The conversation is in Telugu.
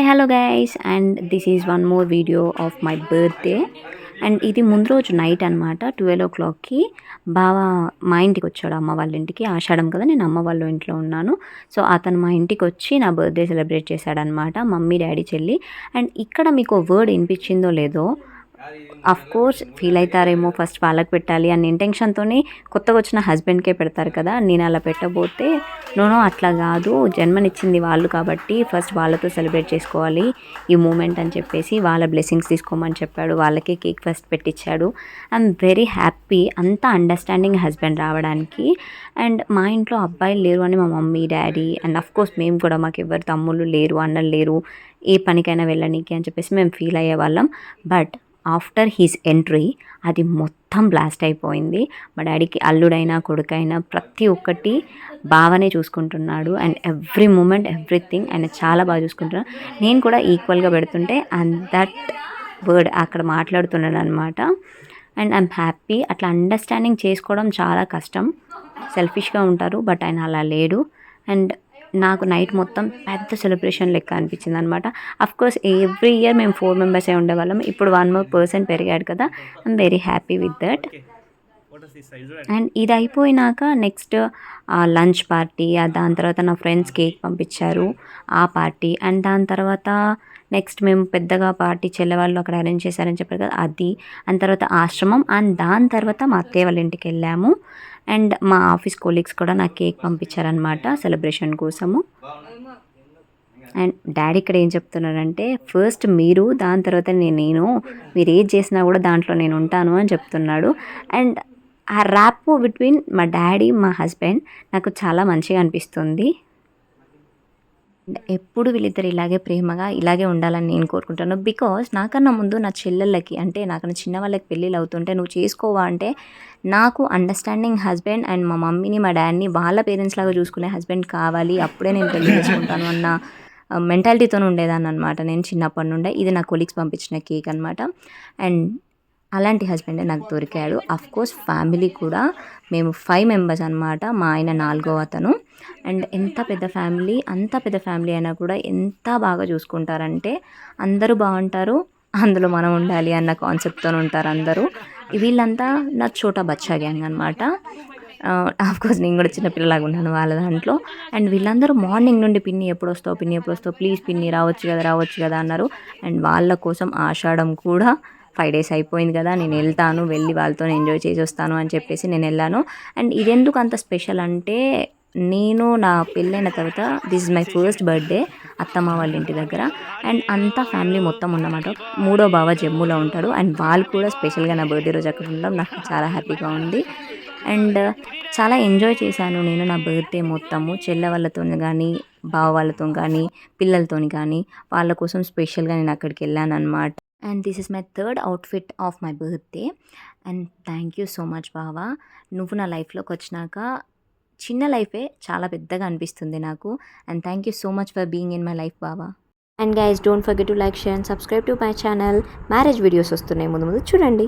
Hello guys and this is one more video of my birthday and ఇది ముందు రోజు నైట్ అనమాట 12 o'clockకి బావ మా ఇంటికి వచ్చాడు అమ్మ వాళ్ళ ఇంటికి. ఆషాఢం కదా, నేను అమ్మ వాళ్ళ ఇంట్లో ఉన్నాను. సో అతను మా ఇంటికి వచ్చి నా బర్త్డే సెలబ్రేట్ చేశాడనమాట, మమ్మీ డాడీ చెల్లి. అండ్ ఇక్కడ మీకు వర్డ్ వినిపించిందో లేదో, అఫ్ కోర్స్ ఫీల్ అవుతారేమో, ఫస్ట్ వాళ్ళకి పెట్టాలి అన్న ఇంటెన్షన్తోనే కొత్తగా వచ్చిన హస్బెండ్కే పెడతారు కదా. నేను అలా పెట్టబోతే నోనో అట్లా కాదు, జన్మనిచ్చింది వాళ్ళు కాబట్టి ఫస్ట్ వాళ్ళతో సెలబ్రేట్ చేసుకోవాలి ఈ మూమెంట్ అని చెప్పేసి వాళ్ళ బ్లెస్సింగ్స్ తీసుకోమని చెప్పాడు. వాళ్ళకే కేక్ ఫస్ట్ పెట్టించాడు. ఐఎమ్ వెరీ హ్యాపీ అంత అండర్స్టాండింగ్ హస్బెండ్ రావడానికి. అండ్ మా ఇంట్లో అబ్బాయిలు లేరు అని మా mummy daddy and of course మేము కూడా, మాకు ఎవరు తమ్ముళ్ళు లేరు అన్నలు లేరు, ఏ పనికైనా వెళ్ళనీకి అని చెప్పేసి మేము ఫీల్ అయ్యేవాళ్ళం. బట్ ఆఫ్టర్ హీస్ ఎంట్రీ అది మొత్తం బ్లాస్ట్ అయిపోయింది. మా డాడీకి అల్లుడైనా కొడుకైనా ప్రతి ఒక్కటి బాగానే చూసుకుంటున్నాడు. అండ్ ఎవ్రీ మూమెంట్ ఎవ్రీథింగ్ ఆయన చాలా బాగా చూసుకుంటున్నాడు. నేను కూడా ఈక్వల్గా పెడుతుంటే అండ్ దట్ వర్డ్ అక్కడ మాట్లాడుతున్నాడు అనమాట. And I'm happy. అట్లా అండర్స్టాండింగ్ చేసుకోవడం చాలా కష్టం, సెల్ఫిష్గా ఉంటారు, బట్ ఆయన అలా లేడు. అండ్ నాకు నైట్ మొత్తం పెద్ద సెలబ్రేషన్ లెక్క అనిపించింది అనమాట. అఫ్కోర్స్ ఎవ్రీ ఇయర్ మేము 4 మెంబర్సే ఉండేవాళ్ళం, ఇప్పుడు 1 more person పెరిగాడు కదా. I'm very happy with that. And ఇది అయిపోయినాక నెక్స్ట్ లంచ్ పార్టీ, దాని తర్వాత నా ఫ్రెండ్స్ కేక్ పంపించారు ఆ పార్టీ. అండ్ దాని తర్వాత నెక్స్ట్ మేము పెద్దగా పార్టీ చెల్లెవాళ్ళు అక్కడ అరేంజ్ చేశారని చెప్పారు కదా అది. అండ్ తర్వాత ఆశ్రమం. అండ్ దాని తర్వాత మా అత్తయ్య వాళ్ళ ఇంటికి వెళ్ళాము. అండ్ మా ఆఫీస్ కొలీగ్స్ కూడా నాకు కేక్ పంపించారనమాట సెలబ్రేషన్ కోసము. అండ్ డాడీ ఇక్కడ ఏం చెప్తున్నాడంటే, ఫస్ట్ మీరు, దాని తర్వాత నేను మీరు ఏది చేసినా కూడా దాంట్లో నేను ఉంటాను అని చెప్తున్నాడు. అండ్ ఆ ర్యాపో బిట్వీన్ మా డాడీ మా హస్బెండ్ నాకు చాలా మంచిగా అనిపిస్తుంది. ఎప్పుడు వీళ్ళిద్దరు ఇలాగే ప్రేమగా ఇలాగే ఉండాలని నేను కోరుకుంటాను. బికాజ్ నాకన్నా ముందు నా చెల్లెళ్ళకి, అంటే నాకన్నా చిన్న వాళ్ళకి పెళ్ళిళ్ళు అవుతుంటే నువ్వు చేసుకోవా అంటే, నాకు అండర్స్టాండింగ్ హస్బెండ్ అండ్ మా మమ్మీని మా డాడీని వాళ్ళ పేరెంట్స్ లాగా చూసుకునే హస్బెండ్ కావాలి, అప్పుడే నేను పెళ్ళి చేసుకుంటాను అన్న మెంటాలిటీతో ఉండేదాన్ని అనమాట నేను చిన్నప్పటి నుండే. ఇది నా కొలీగ్స్ పంపించిన కేక్ అనమాట. అండ్ అలాంటి హస్బెండే నాకు దొరికాడు. అఫ్కోర్స్ ఫ్యామిలీ కూడా మేము 5 మెంబర్స్ అనమాట, మా ఆయన 4వ అతను. అండ్ ఎంత పెద్ద ఫ్యామిలీ, అంత పెద్ద ఫ్యామిలీ అయినా కూడా ఎంత బాగా చూసుకుంటారంటే అందరూ బాగుంటారు, అందులో మనం ఉండాలి అన్న కాన్సెప్ట్తో ఉంటారు అందరూ. వీళ్ళంతా నా చోటా బచ్చా గ్యాంగ్ అనమాట. ఆఫ్కోర్స్ నేను కూడా చిన్నపిల్లలాగా ఉన్నాను వాళ్ళ దాంట్లో. అండ్ వీళ్ళందరూ మార్నింగ్ నుండి పిన్ని ఎప్పుడు వస్తావు, ప్లీజ్ పిన్ని రావచ్చు కదా అన్నారు. అండ్ వాళ్ళ కోసం ఆషాఢం కూడా 5 days అయిపోయింది కదా, నేను వెళ్తాను, వెళ్ళి వాళ్ళతో ఎంజాయ్ చేసి వస్తాను అని చెప్పేసి నేను వెళ్ళాను. అండ్ ఇదెందుకు అంత స్పెషల్ అంటే, నేను నా పెళ్ళైన తర్వాత this is my first birthday అత్తమ్మ వాళ్ళ ఇంటి దగ్గర. అండ్ అంతా ఫ్యామిలీ మొత్తం ఉన్నమాట. 3వ బావ జమ్ములో ఉంటాడు. అండ్ వాళ్ళు కూడా స్పెషల్గా నా బర్త్డే రోజు అక్కడ ఉండడం నాకు చాలా హ్యాపీగా ఉంది. అండ్ చాలా ఎంజాయ్ చేశాను నేను నా బర్త్డే మొత్తము, చెల్లె వాళ్ళతో కానీ బావ వాళ్ళతో కానీ పిల్లలతో కానీ. వాళ్ళ కోసం స్పెషల్గా నేను అక్కడికి వెళ్ళాను అనమాట. And this is my 3rd outfit of my birthday. And thank you so much బావా, నువ్వు నా లైఫ్లోకి వచ్చినాక చిన్న లైఫే చాలా పెద్దగా అనిపిస్తుంది నాకు. And thank you so much for being in my life బావా. And guys don't forget to like, share and subscribe to my channel. Marriage videos వస్తున్నాయి, ముందు చూడండి.